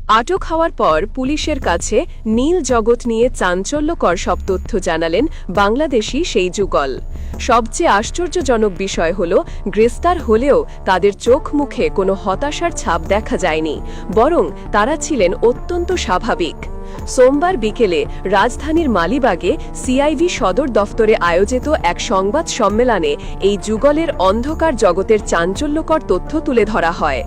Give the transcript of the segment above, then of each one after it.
আটক হওয়ার পর পুলিশের কাছে নীল জগৎ নিয়ে চাঞ্চল্যকর সব তথ্য জানালেন বাংলাদেশি সেই যুগল। সবচেয়ে আশ্চর্যজনক বিষয় হল, গ্রেফতার হলেও তাদের চোখ মুখে কোনো হতাশার ছাপ দেখা যায়নি, বরং তারা ছিলেন অত্যন্ত স্বাভাবিক। সোমবার বিকেলে রাজধানীর মালিবাগে সিআইভি সদর দফতরে আয়োজিত এক সংবাদ সম্মেলনে এই যুগলের অন্ধকার জগতের চাঞ্চল্যকর তথ্য তুলে ধরা হয়।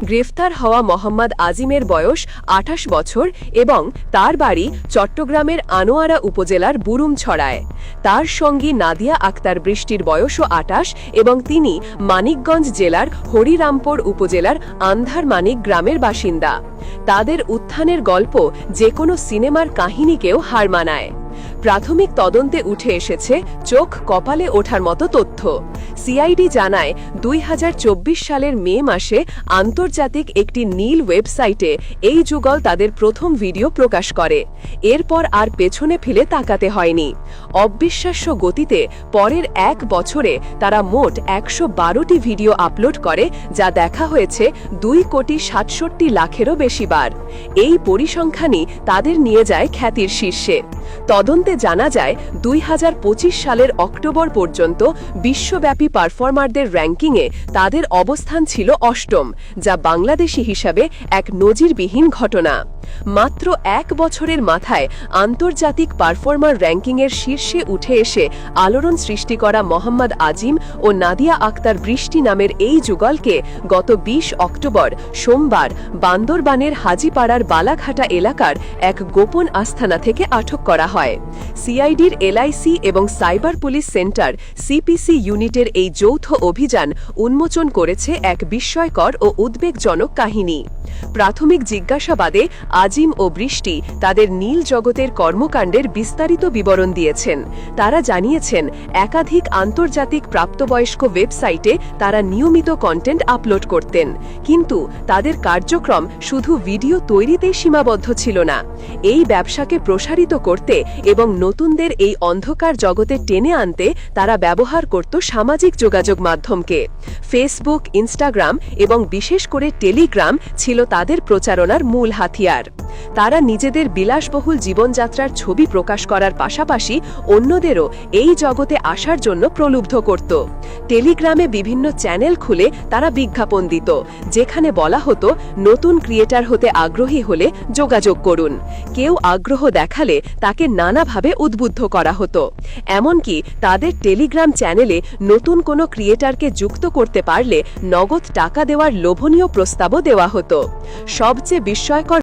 গ্রেফতার হওয়া মোহাম্মদ আজিমের বয়স ২৮ বছর এবং তার বাড়ি চট্টগ্রামের আনোয়ারা উপজেলার বুরুমছড়ায়। তার সঙ্গী নাদিয়া আক্তার বৃষ্টির বয়সও ২৮ এবং তিনি মানিকগঞ্জ জেলার হরিরামপুর উপজেলার আন্ধার মানিক গ্রামের বাসিন্দা। তাদের উত্থানের গল্প যে কোনো সিনেমার কাহিনীকেও হার মানায়। প্রাথমিক তদন্তে উঠে এসেছে চোখ কপালে ওঠার মতো তথ্য। সিআইডি জানায়, ২০২৪ সালের মে মাসে আন্তর্জাতিক একটি নীল ওয়েবসাইটে এই যুগল তাদের প্রথম ভিডিও প্রকাশ করে। এরপর আর পেছনে ফেলে তাকাতে হয়নি। অবিশ্বাস্য গতিতে পরের এক বছরে তারা মোট ১১২টি ভিডিও আপলোড করে, যা দেখা হয়েছে ২,৬৭,০০,০০০-এরও বেশি বার। এই পরিসংখ্যানই তাদের নিয়ে যায় খ্যাতির শীর্ষে। তদন্তে জানা যায়, ২০২৫ সালের অক্টোবর পর্যন্ত বিশ্বব্যাপী পারফর্মারদের র্যাঙ্কিংয়ে তাদের অবস্থান ছিল অষ্টম, যা বাংলাদেশি হিসাবে এক নজিরবিহীন ঘটনা। মাত্র এক বছরের মাথায় আন্তর্জাতিক পারফর্মার র্যাঙ্কিংয়ের শীর্ষে উঠে এসে আলোড়ন সৃষ্টি করা মোহাম্মদ আজিম ও নাদিয়া আক্তার বৃষ্টি নামের এই যুগলকে গত ২০ অক্টোবর সোমবার বান্দরবানের হাজিপাড়ার বালাঘাটা এলাকার এক গোপন আস্তানা থেকে আটক করা হয়। সিআইডির এলআইসি এবং সাইবার পুলিশ সেন্টার সিপিসি ইউনিটের এই যৌথ অভিযান উন্মোচন করেছে এক বিস্ময়কর ও উদ্বেগজনক কাহিনী। প্রাথমিক জিজ্ঞাসাবাদে আজিম ও বৃষ্টি তাদের নীল জগতের কর্মকাণ্ডের বিস্তারিত বিবরণ দিয়েছেন। তারা জানিয়েছেন, একাধিক আন্তর্জাতিক প্রাপ্তবয়স্ক ওয়েবসাইটে তারা নিয়মিত কন্টেন্ট আপলোড করতেন, কিন্তু তাদের কার্যক্রম শুধু ভিডিও তৈরিতেই সীমাবদ্ধ ছিল না। এই ব্যবসাকে প্রসারিত করতে এবং নতুনদের এই অন্ধকার জগতে টেনে আনতে তারা ব্যবহার করত সামাজিক যোগাযোগ মাধ্যমকে। ফেসবুক, ইনস্টাগ্রাম এবং বিশেষ করে টেলিগ্রাম ছিল তাদের প্রচারণার মূল হাতিয়ার। তারা নিজেদের বিলাসবহুল জীবনযাত্রার ছবি প্রকাশ করার পাশাপাশি অন্যদেরও এই জগতে আসার জন্য প্রলুব্ধ করত। টেলিগ্রামে বিভিন্ন চ্যানেল খুলে তারা বিজ্ঞাপন দিত, যেখানে বলা হতো, নতুন ক্রিয়েটার হতে আগ্রহী হলে যোগাযোগ করুন। কেউ আগ্রহ দেখালে তাকে নানাভাবে উদ্বুদ্ধ করা হতো। এমনকি তাদের টেলিগ্রাম চ্যানেলে নতুন কোনো ক্রিয়েটারকে যুক্ত করতে পারলে নগদ টাকা দেওয়ার লোভনীয় প্রস্তাবও দেওয়া হতো। সবচেয়ে বিস্ময়কর